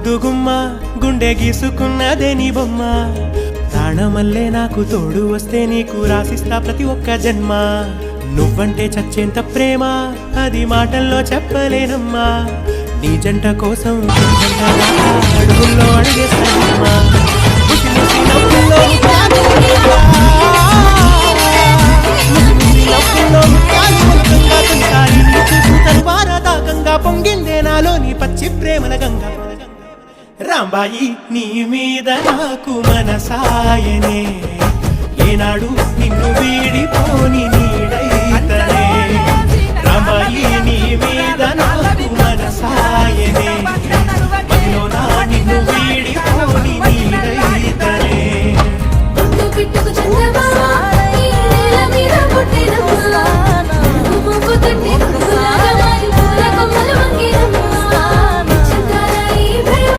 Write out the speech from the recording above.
ముద్దుగుమ్మ గుండె గీసుకున్నదే నీ బొమ్మ ప్రాణమల్లే నాకు తోడు వస్తే నీకు రాసిస్తా ప్రతి ఒక్క జన్మ నువ్వంటే చచ్చేంత ప్రేమ అది మాటల్లో చెప్పలేనమ్మా నీ జంట కోసం అడుగుల్లో అడిగేస్తానమ్మా పొంగిందే నాలోని పచ్చి ప్రేమల గంగా రాంబాయి నీ మీద నాకు మనసాయనే ఏనాడు నిన్ను వీడిపోని నీడైతనే రాంబాయి నీ మీద నాకు మనసాయనే